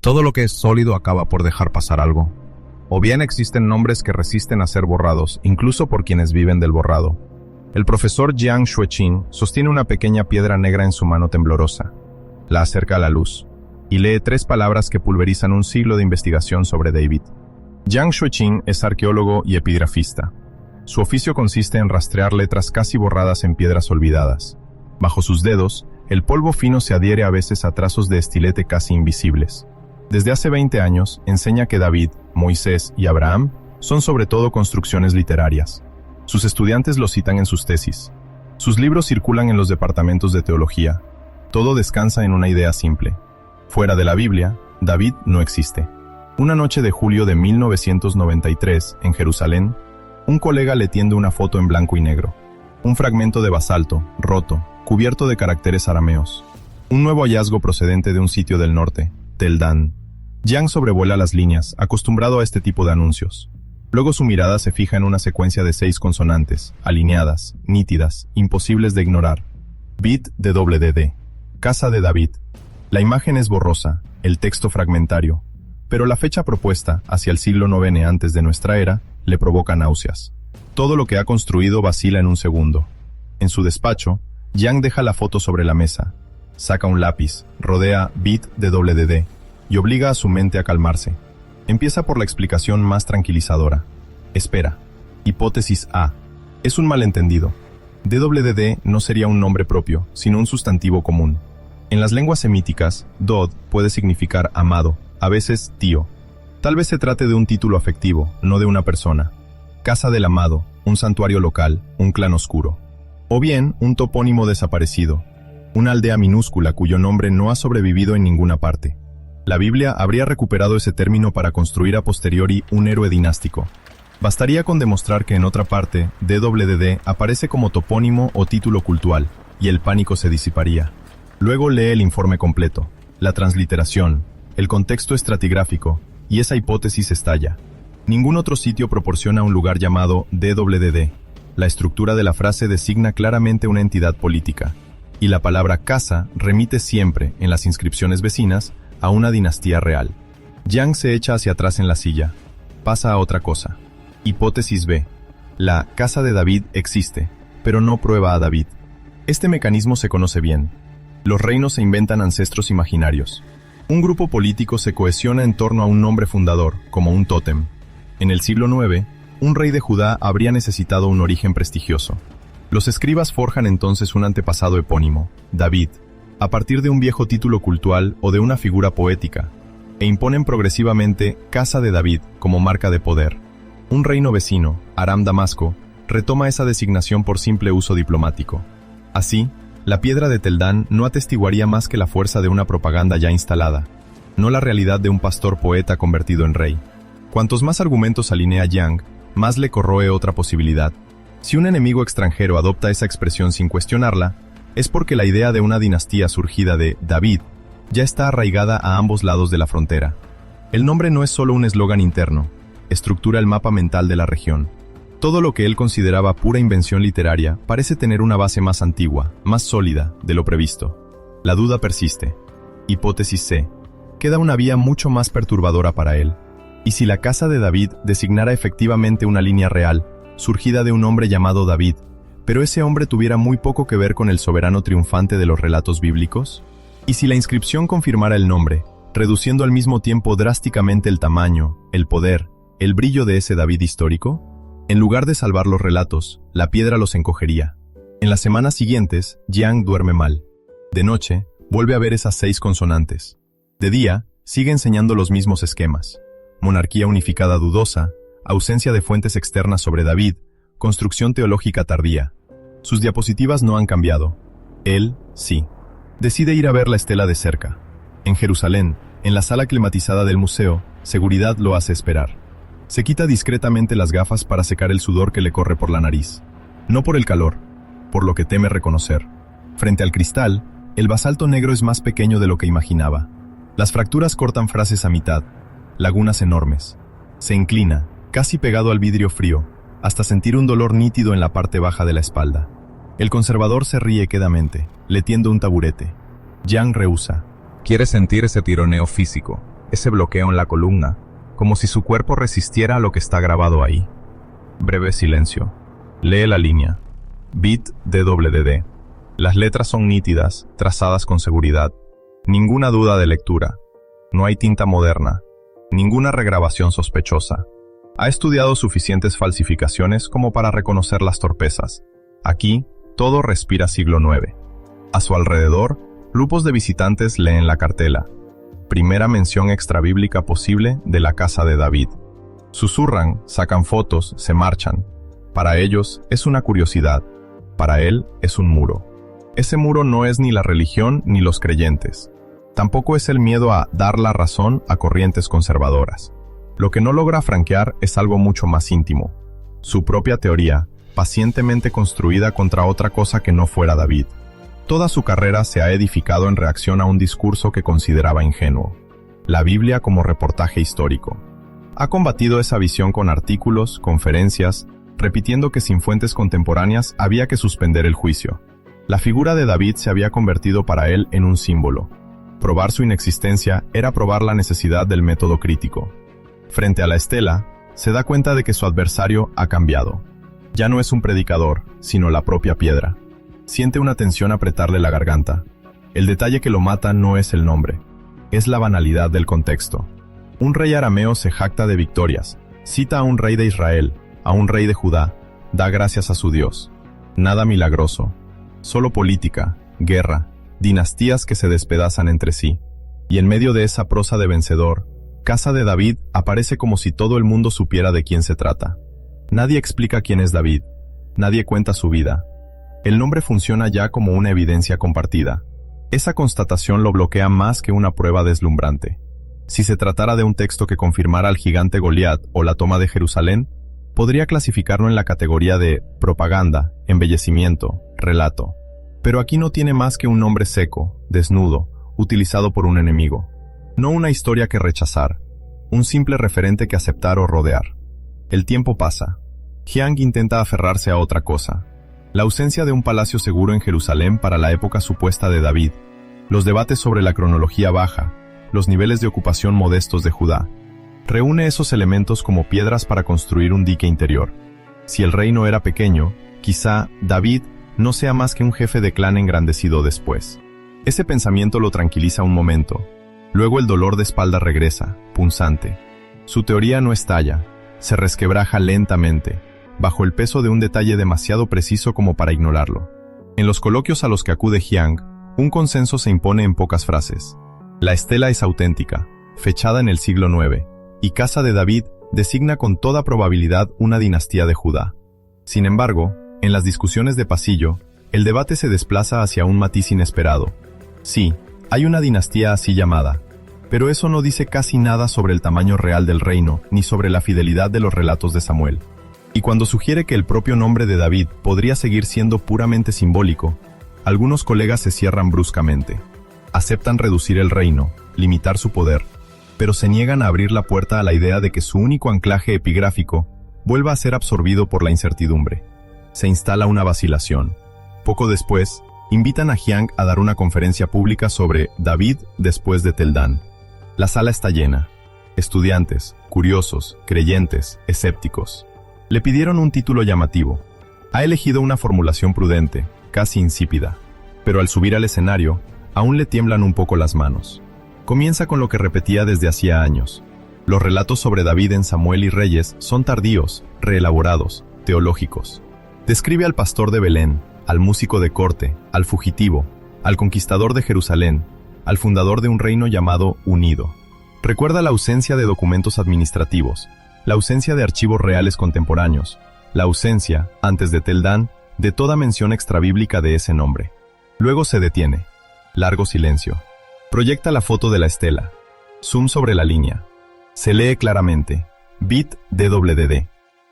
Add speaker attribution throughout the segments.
Speaker 1: Todo lo que es sólido acaba por dejar pasar algo. O bien existen nombres que resisten a ser borrados, incluso por quienes viven del borrado. El profesor Jiang Shueqin sostiene una pequeña piedra negra en su mano temblorosa. La acerca a la luz y lee 3 palabras que pulverizan un siglo de investigación sobre David. Jiang Shueqin es arqueólogo y epigrafista. Su oficio consiste en rastrear letras casi borradas en piedras olvidadas. Bajo sus dedos, el polvo fino se adhiere a veces a trazos de estilete casi invisibles. Desde hace 20 años, enseña que David, Moisés y Abraham son sobre todo construcciones literarias. Sus estudiantes lo citan en sus tesis. Sus libros circulan en los departamentos de teología. Todo descansa en una idea simple. Fuera de la Biblia, David no existe. Una noche de julio de 1993, en Jerusalén, un colega le tiende una foto en blanco y negro. Un fragmento de basalto, roto, cubierto de caracteres arameos. Un nuevo hallazgo procedente de un sitio del norte, Tel Dan. Jiang sobrevuela las líneas, acostumbrado a este tipo de anuncios. Luego su mirada se fija en una secuencia de 6 consonantes, alineadas, nítidas, imposibles de ignorar. Bit de WDD. Casa de David. La imagen es borrosa, el texto fragmentario, pero la fecha propuesta, hacia el siglo IX antes de nuestra era, le provoca náuseas. Todo lo que ha construido vacila en un segundo. En su despacho, Jiang deja la foto sobre la mesa, saca un lápiz, rodea bit de WDD y obliga a su mente a calmarse. Empieza por la explicación más tranquilizadora. Espera. Hipótesis A. Es un malentendido. DWD no sería un nombre propio, sino un sustantivo común. En las lenguas semíticas, Dod puede significar amado, a veces tío. Tal vez se trate de un título afectivo, no de una persona. Casa del amado, un santuario local, un clan oscuro. O bien, un topónimo desaparecido, una aldea minúscula cuyo nombre no ha sobrevivido en ninguna parte. La Biblia habría recuperado ese término para construir a posteriori un héroe dinástico. Bastaría con demostrar que en otra parte, DWD aparece como topónimo o título cultual, y el pánico se disiparía. Luego lee el informe completo, la transliteración, el contexto estratigráfico, y esa hipótesis estalla. Ningún otro sitio proporciona un lugar llamado DWD. La estructura de la frase designa claramente una entidad política, y la palabra casa remite siempre, en las inscripciones vecinas, a una dinastía real. Jiang se echa hacia atrás en la silla. Pasa a otra cosa. Hipótesis B. La casa de David existe, pero no prueba a David. Este mecanismo se conoce bien. Los reinos se inventan ancestros imaginarios. Un grupo político se cohesiona en torno a un nombre fundador, como un tótem. En el siglo IX, un rey de Judá habría necesitado un origen prestigioso. Los escribas forjan entonces un antepasado epónimo, David, a partir de un viejo título cultual o de una figura poética, e imponen progresivamente Casa de David como marca de poder. Un reino vecino, Aram-Damasco, retoma esa designación por simple uso diplomático. Así, la piedra de Tel Dan no atestiguaría más que la fuerza de una propaganda ya instalada, no la realidad de un pastor poeta convertido en rey. Cuantos más argumentos alinea Jiang, más le corroe otra posibilidad. Si un enemigo extranjero adopta esa expresión sin cuestionarla, es porque la idea de una dinastía surgida de David ya está arraigada a ambos lados de la frontera. El nombre no es solo un eslogan interno, estructura el mapa mental de la región. Todo lo que él consideraba pura invención literaria parece tener una base más antigua, más sólida, de lo previsto. La duda persiste. Hipótesis C. Queda una vía mucho más perturbadora para él. ¿Y si la casa de David designara efectivamente una línea real, surgida de un hombre llamado David, pero ese hombre tuviera muy poco que ver con el soberano triunfante de los relatos bíblicos? ¿Y si la inscripción confirmara el nombre, reduciendo al mismo tiempo drásticamente el tamaño, el poder, el brillo de ese David histórico? En lugar de salvar los relatos, la piedra los encogería. En las semanas siguientes, Jiang duerme mal. De noche, vuelve a ver esas 6 consonantes. De día, sigue enseñando los mismos esquemas. Monarquía unificada dudosa, ausencia de fuentes externas sobre David, construcción teológica tardía. Sus diapositivas no han cambiado. Él, sí. Decide ir a ver la estela de cerca. En Jerusalén, en la sala climatizada del museo, seguridad lo hace esperar. Se quita discretamente las gafas para secar el sudor que le corre por la nariz. No por el calor, por lo que teme reconocer. Frente al cristal, el basalto negro es más pequeño de lo que imaginaba. Las fracturas cortan frases a mitad, lagunas enormes. Se inclina, casi pegado al vidrio frío, hasta sentir un dolor nítido en la parte baja de la espalda. El conservador se ríe quedamente, le tiende un taburete. Jiang rehúsa.
Speaker 2: ¿Quieres sentir ese tironeo físico?
Speaker 1: ese bloqueo en la columna, como si su cuerpo resistiera a lo que está grabado ahí. Breve silencio. Lee la línea. Bit DWD. Las letras son nítidas, trazadas con seguridad. Ninguna duda de lectura. No hay tinta moderna. Ninguna regrabación sospechosa. Ha estudiado suficientes falsificaciones como para reconocer las torpezas. Aquí, todo respira siglo IX. A su alrededor, grupos de visitantes leen la cartela. Primera mención extrabíblica posible de la casa de David. Susurran, sacan fotos, se marchan. Para ellos es una curiosidad. Para él es un muro. Ese muro no es ni la religión ni los creyentes. Tampoco es el miedo a dar la razón a corrientes conservadoras. Lo que no logra franquear es algo mucho más íntimo. Su propia teoría, pacientemente construida contra otra cosa que no fuera David. Toda su carrera se ha edificado en reacción a un discurso que consideraba ingenuo. La Biblia como reportaje histórico. Ha combatido esa visión con artículos, conferencias, repitiendo que sin fuentes contemporáneas había que suspender el juicio. La figura de David se había convertido para él en un símbolo. Probar su inexistencia era probar la necesidad del método crítico. Frente a la estela, se da cuenta de que su adversario ha cambiado. Ya no es un predicador, sino la propia piedra. Siente una tensión apretarle la garganta. El detalle que lo mata no es el nombre, es la banalidad del contexto. Un rey arameo se jacta de victorias, cita a un rey de Israel, a un rey de Judá, da gracias a su Dios. Nada milagroso, solo política, guerra, dinastías que se despedazan entre sí. Y en medio de esa prosa de vencedor, Casa de David aparece como si todo el mundo supiera de quién se trata. Nadie explica quién es David, nadie cuenta su vida. El nombre funciona ya como una evidencia compartida. Esa constatación lo bloquea más que una prueba deslumbrante. Si se tratara de un texto que confirmara al gigante Goliat o la toma de Jerusalén, podría clasificarlo en la categoría de propaganda, embellecimiento, relato. Pero aquí no tiene más que un nombre seco, desnudo, utilizado por un enemigo. No una historia que rechazar, un simple referente que aceptar o rodear. El tiempo pasa. Jiang intenta aferrarse a otra cosa. La ausencia de un palacio seguro en Jerusalén para la época supuesta de David, los debates sobre la cronología baja, los niveles de ocupación modestos de Judá. Reúne esos elementos como piedras para construir un dique interior. Si el reino era pequeño, quizá David no sea más que un jefe de clan engrandecido después. Ese pensamiento lo tranquiliza un momento. Luego el dolor de espalda regresa, punzante. Su teoría no estalla, se resquebraja lentamente, bajo el peso de un detalle demasiado preciso como para ignorarlo. En los coloquios a los que acude Jiang, un consenso se impone en pocas frases. La estela es auténtica, fechada en el siglo IX, y Casa de David designa con toda probabilidad una dinastía de Judá. Sin embargo, en las discusiones de pasillo, el debate se desplaza hacia un matiz inesperado. Sí, hay una dinastía así llamada, pero eso no dice casi nada sobre el tamaño real del reino, ni sobre la fidelidad de los relatos de Samuel. Y cuando sugiere que el propio nombre de David podría seguir siendo puramente simbólico, algunos colegas se cierran bruscamente. Aceptan reducir el reino, limitar su poder, pero se niegan a abrir la puerta a la idea de que su único anclaje epigráfico vuelva a ser absorbido por la incertidumbre. Se instala una vacilación. Poco después, invitan a Jiang a dar una conferencia pública sobre David después de Tel Dan. La sala está llena. Estudiantes, curiosos, creyentes, escépticos. Le pidieron un título llamativo. Ha elegido una formulación prudente, casi insípida. Pero al subir al escenario, aún le tiemblan un poco las manos. Comienza con lo que repetía desde hacía años. Los relatos sobre David en Samuel y Reyes son tardíos, reelaborados, teológicos. Describe al pastor de Belén, al músico de corte, al fugitivo, al conquistador de Jerusalén, al fundador de un reino llamado Unido. Recuerda la ausencia de documentos administrativos, la ausencia de archivos reales contemporáneos, la ausencia, antes de Tel Dan, de toda mención extrabíblica de ese nombre. Luego se detiene. Largo silencio. Proyecta la foto de la estela. Zoom sobre la línea. Se lee claramente. Bit DWD.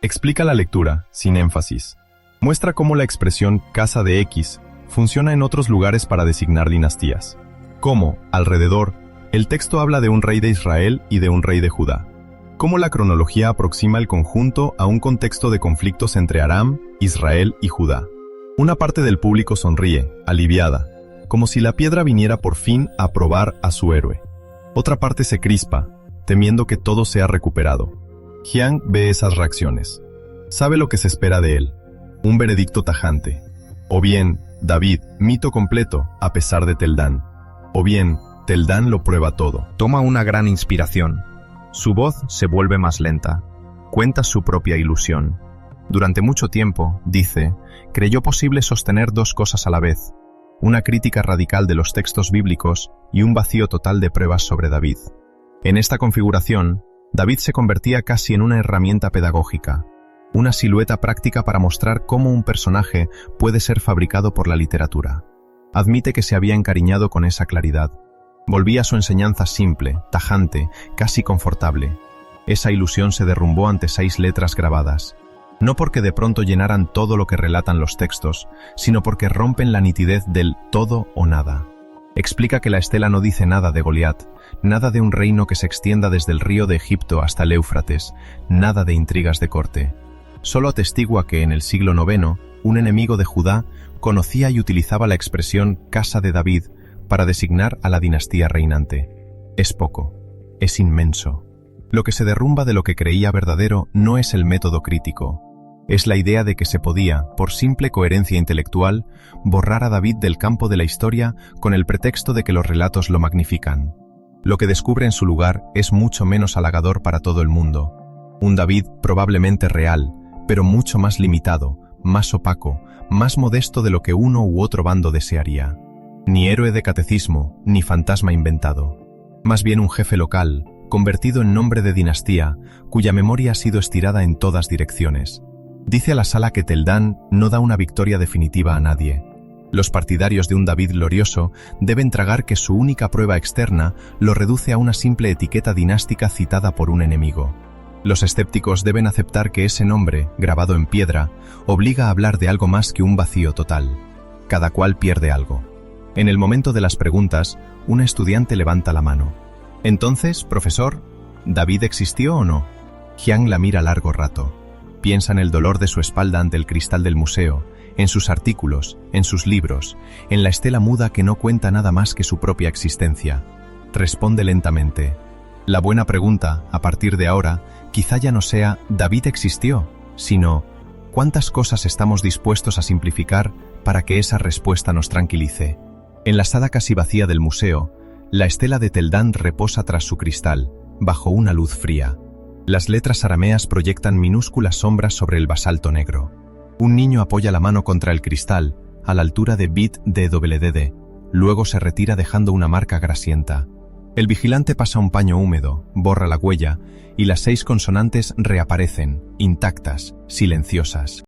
Speaker 1: Explica la lectura, sin énfasis. Muestra cómo la expresión Casa de X funciona en otros lugares para designar dinastías. Cómo, alrededor, el texto habla de un rey de Israel y de un rey de Judá. Cómo la cronología aproxima el conjunto a un contexto de conflictos entre Aram, Israel y Judá. Una parte del público sonríe, aliviada, como si la piedra viniera por fin a probar a su héroe. Otra parte se crispa, temiendo que todo sea recuperado. Jiang ve esas reacciones. Sabe lo que se espera de él. Un veredicto tajante. O bien, David, mito completo, a pesar de Teldán. O bien, Teldán lo prueba todo.
Speaker 2: Toma una gran inspiración. Su voz se vuelve más lenta. Cuenta su propia ilusión. Durante mucho tiempo, dice, creyó posible sostener dos cosas a la vez. Una crítica radical de los textos bíblicos y un vacío total de pruebas sobre David. En esta configuración, David se convertía casi en una herramienta pedagógica, una silueta práctica para mostrar cómo un personaje puede ser fabricado por la literatura. Admite que se había encariñado con esa claridad. Volvía a su enseñanza simple, tajante, casi confortable. Esa ilusión se derrumbó ante 6 letras grabadas. No porque de pronto llenaran todo lo que relatan los textos, sino porque rompen la nitidez del todo o nada. Explica que la estela no dice nada de Goliat, nada de un reino que se extienda desde el río de Egipto hasta el Éufrates, nada de intrigas de corte. Solo atestigua que en el siglo IX, un enemigo de Judá conocía y utilizaba la expresión Casa de David para designar a la dinastía reinante. Es poco, es inmenso. Lo que se derrumba de lo que creía verdadero no es el método crítico. Es la idea de que se podía, por simple coherencia intelectual, borrar a David del campo de la historia con el pretexto de que los relatos lo magnifican. Lo que descubre en su lugar es mucho menos halagador para todo el mundo. Un David probablemente real, pero mucho más limitado, más opaco, más modesto de lo que uno u otro bando desearía. Ni héroe de catecismo, ni fantasma inventado. Más bien un jefe local, convertido en nombre de dinastía, cuya memoria ha sido estirada en todas direcciones. Dice a la sala que Teldán no da una victoria definitiva a nadie. Los partidarios de un David glorioso deben tragar que su única prueba externa lo reduce a una simple etiqueta dinástica citada por un enemigo. Los escépticos deben aceptar que ese nombre, grabado en piedra, obliga a hablar de algo más que un vacío total. Cada cual pierde algo. En el momento de las preguntas, un estudiante levanta la mano. Entonces, profesor, ¿David existió o no? Jiang la mira largo rato. Piensa en el dolor de su espalda ante el cristal del museo, en sus artículos, en sus libros, en la estela muda que no cuenta nada más que su propia existencia. Responde lentamente. La buena pregunta, a partir de ahora, quizá ya no sea ¿David existió?, sino ¿cuántas cosas estamos dispuestos a simplificar para que esa respuesta nos tranquilice? En la sala casi vacía del museo, la estela de Teldán reposa tras su cristal, bajo una luz fría. Las letras arameas proyectan minúsculas sombras sobre el basalto negro. Un niño apoya la mano contra el cristal, a la altura de bit DWDD. Luego se retira dejando una marca grasienta. El vigilante pasa un paño húmedo, borra la huella, y las 6 consonantes reaparecen, intactas, silenciosas.